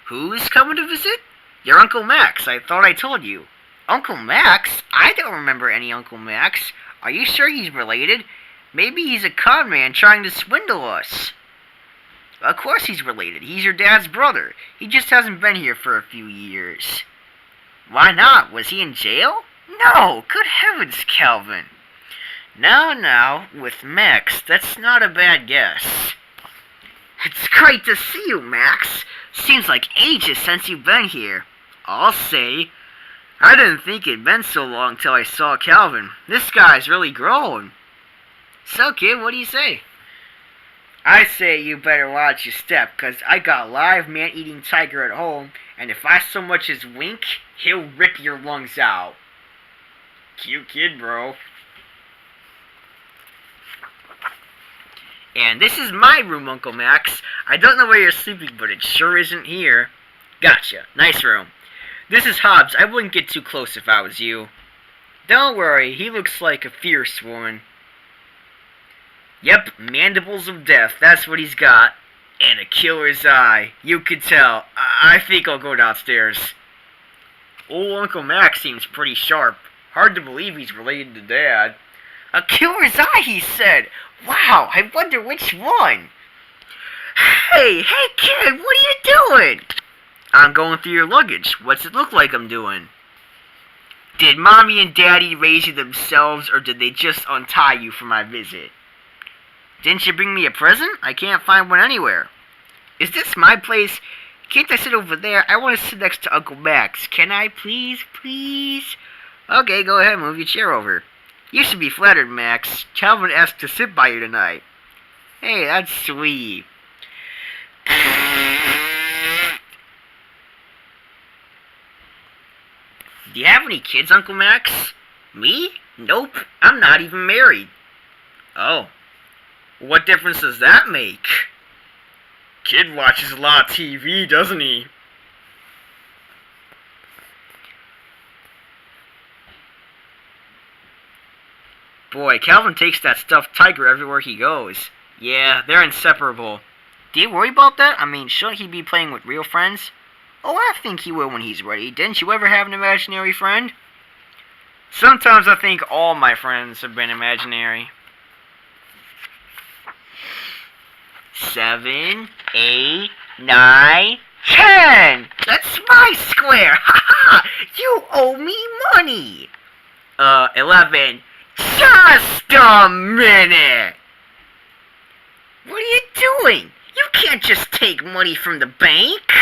Who's coming to visit? Your Uncle Max. I thought I told you. Uncle Max? I don't remember any Uncle Max. Are you sure he's related? Maybe he's a con man trying to swindle us. Of course he's related. He's your dad's brother. He just hasn't been here for a few years. Why not? Was he in jail? No! Good heavens, Calvin. Now, with Max, that's not a bad guess. It's great to see you, Max. Seems like ages since you've been here. I'll say. I didn't think it'd been so long till I saw Calvin. This guy's really grown. So, kid, what do you say? I say you better watch your step, 'cause I got a live man-eating tiger at home, and if I so much as wink, he'll rip your lungs out. Cute kid, bro. And this is my room, Uncle Max. I don't know where you're sleeping, but it sure isn't here. Gotcha. Nice room. This is Hobbs. I wouldn't get too close if I was you. Don't worry, he looks like a fierce one. Yep, mandibles of death, that's what he's got. And a killer's eye. You could tell. I think I'll go downstairs. Old Uncle Max seems pretty sharp. Hard to believe he's related to Dad. A killer's eye, he said. Wow, I wonder which one. Hey kid, what are you doing? I'm going through your luggage. What's it look like I'm doing? Did Mommy and Daddy raise you themselves, or did they just untie you for my visit? Didn't you bring me a present? I can't find one anywhere. Is this my place? Can't I sit over there? I want to sit next to Uncle Max. Can I, please? Okay, go ahead, move your chair over. You should be flattered, Max. Calvin asked to sit by you tonight. Hey, that's sweet. Do you have any kids, Uncle Max? Me? Nope. I'm not even married. Oh. What difference does that make? Kid watches a lot of TV, doesn't he? Boy, Calvin takes that stuffed tiger everywhere he goes. Yeah, they're inseparable. Do you worry about that? I mean, shouldn't he be playing with real friends? Oh, I think he will when he's ready. Didn't you ever have an imaginary friend? Sometimes I think all my friends have been imaginary. 7, 8, 9, 10! That's my square! Ha ha! You owe me money! 11. Just a minute! What are you doing? You can't just take money from the bank!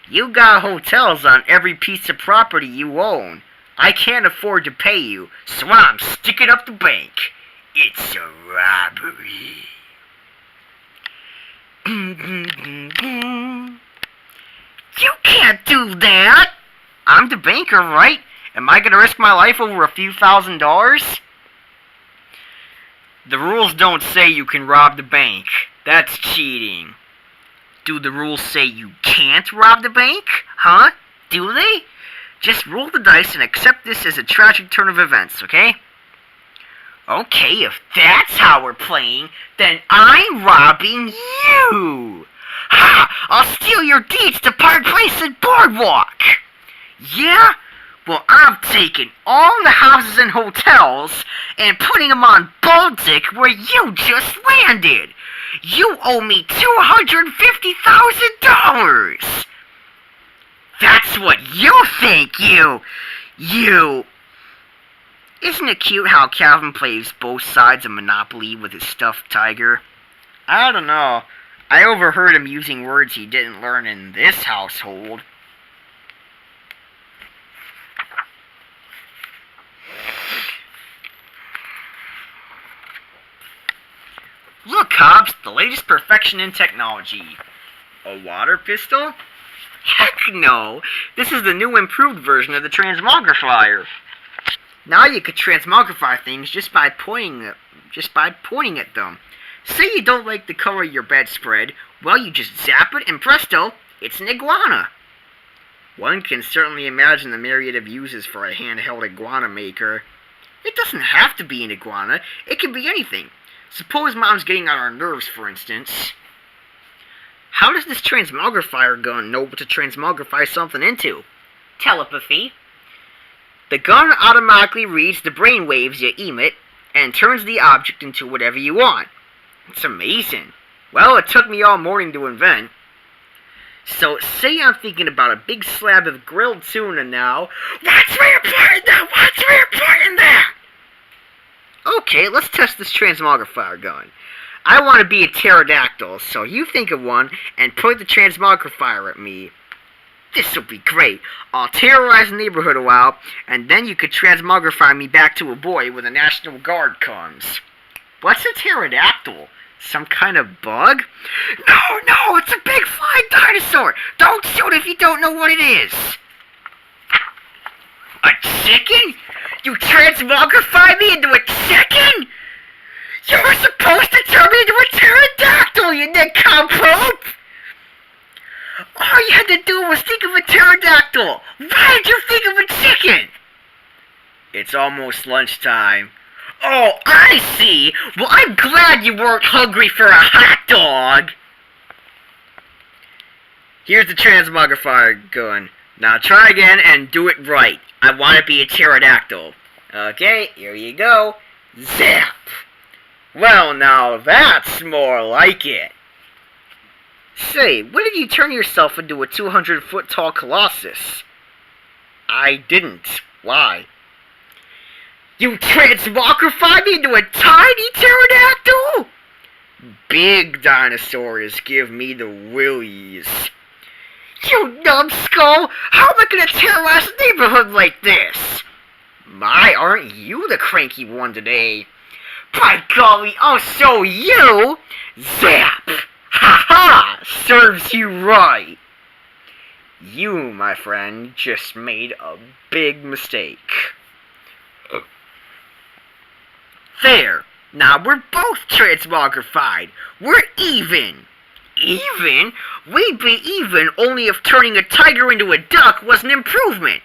You got hotels on every piece of property you own. I can't afford to pay you, so I'm sticking up the bank. It's a robbery. You can't do that! I'm the banker, right? Am I gonna risk my life over a few $1,000s? The rules don't say you can rob the bank. That's cheating. Do the rules say you can't rob the bank? Huh? Do they? Just roll the dice and accept this as a tragic turn of events, okay? Okay, if that's how we're playing, then I'm robbing you! Ha! I'll steal your deeds to Park Place and Boardwalk! Yeah? Well, I'm taking all the houses and hotels and putting them on Baltic where you just landed! You owe me $250,000! That's what you think, you... Isn't it cute how Calvin plays both sides of Monopoly with his stuffed tiger? I don't know. I overheard him using words he didn't learn in this household. Look, Hobbs, the latest perfection in technology. A water pistol? Heck no! This is the new improved version of the transmogrifier. Now you could transmogrify things just by pointing at them. Say you don't like the color of your bedspread, well, you just zap it and presto, it's an iguana. One can certainly imagine the myriad of uses for a handheld iguana maker. It doesn't have to be an iguana, it can be anything. Suppose Mom's getting on our nerves, for instance. How does this transmogrifier gun know what to transmogrify something into? Telepathy. The gun automatically reads the brain waves you emit and turns the object into whatever you want. It's amazing. Well, it took me all morning to invent. So, say I'm thinking about a big slab of grilled tuna now. What's reporting that? What's reporting that? Okay, let's test this transmogrifier gun. I want to be a pterodactyl, so you think of one and point the transmogrifier at me. This'll be great. I'll terrorize the neighborhood a while, and then you could transmogrify me back to a boy when the National Guard comes. What's a pterodactyl? Some kind of bug? No, it's a big flying dinosaur! Don't shoot if you don't know what it is! A chicken? You transmogrify me into a chicken? You were supposed to turn me into a pterodactyl, you nincompoop! All you had to do was think of a pterodactyl! Why did you think of a chicken? It's almost lunchtime. Oh, I see! Well, I'm glad you weren't hungry for a hot dog! Here's the transmogrifier gun. Now try again and do it right. I want to be a pterodactyl. Okay, here you go. Zap! Well, now that's more like it. Say, when did you turn yourself into a 200-foot tall colossus? I didn't. Why? You transmogrified me into a tiny pterodactyl? Big dinosaurs give me the willies. You numbskull! How am I gonna terrorize the neighborhood like this? My, aren't you the cranky one today? By golly, I'll show you! Zap! Ha-ha! Serves you right! You, my friend, just made a big mistake. There! Now we're both transmogrified! We're even! Even? We'd be even only if turning a tiger into a duck was an improvement!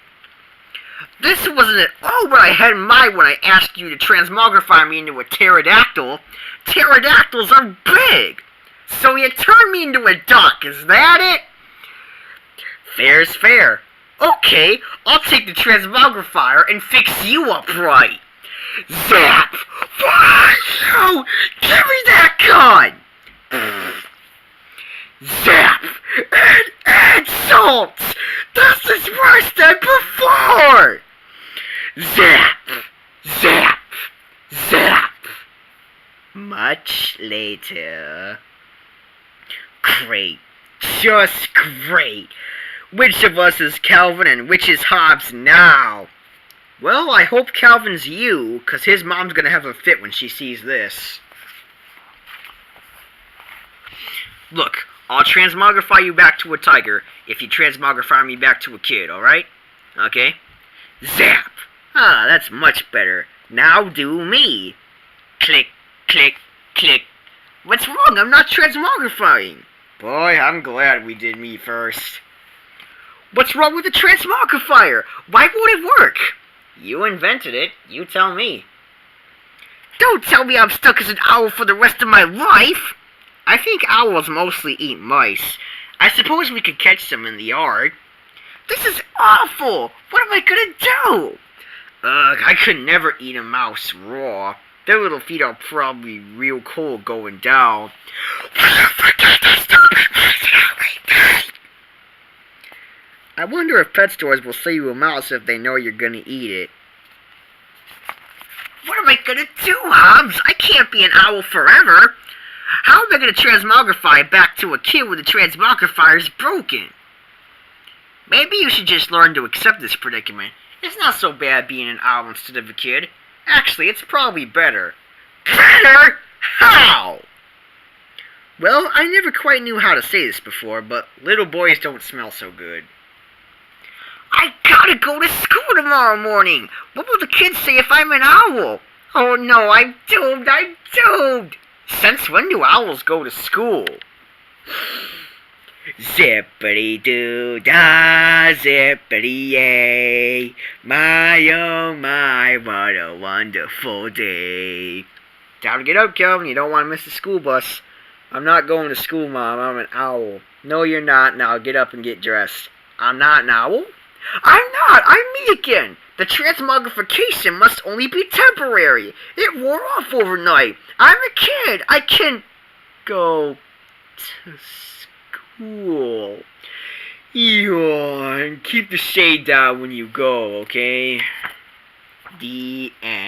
This wasn't at all what I had in mind when I asked you to transmogrify me into a pterodactyl. Pterodactyls are big! So you turned me into a duck, is that it? Fair's fair. Okay, I'll take the transmogrifier and fix you up right. Zap! Why you? Give me that gun! Zap! And salts! This is worse than before! Zap! Zap! Zap! Much later. Great. Just great. Which of us is Calvin and which is Hobbs now? Well, I hope Calvin's you, 'cause his mom's gonna have a fit when she sees this. Look, I'll transmogrify you back to a tiger if you transmogrify me back to a kid, alright? Okay? Zap! Ah, that's much better. Now do me. Click, click, click. What's wrong? I'm not transmogrifying. Boy, I'm glad we did me first. What's wrong with the transmogrifier? Why won't it work? You invented it. You tell me. Don't tell me I'm stuck as an owl for the rest of my life. I think owls mostly eat mice. I suppose we could catch some in the yard. This is awful. What am I gonna do? I could never eat a mouse raw. Their little feet are probably real cold going down. I wonder if pet stores will sell you a mouse if they know you're gonna eat it. What am I gonna do, Hobbs? I can't be an owl forever. How am I gonna transmogrify back to a kid when the transmogrifier is broken? Maybe you should just learn to accept this predicament. It's not so bad being an owl instead of a kid. Actually, it's probably better. Better? How? Well, I never quite knew how to say this before, but little boys don't smell so good. I gotta go to school tomorrow morning! What will the kids say if I'm an owl? Oh no, I'm doomed! Since when do owls go to school? Zippity-doo-dah, zippity-yay. My, oh my, what a wonderful day. Time to get up, Kelvin. You don't want to miss the school bus. I'm not going to school, Mom. I'm an owl. No, you're not. Now get up and get dressed. I'm not an owl? I'm not! I'm me again! The transmogrification must only be temporary. It wore off overnight. I'm a kid. I can go to school. Yawn. Keep the shade down when you go, okay? The end.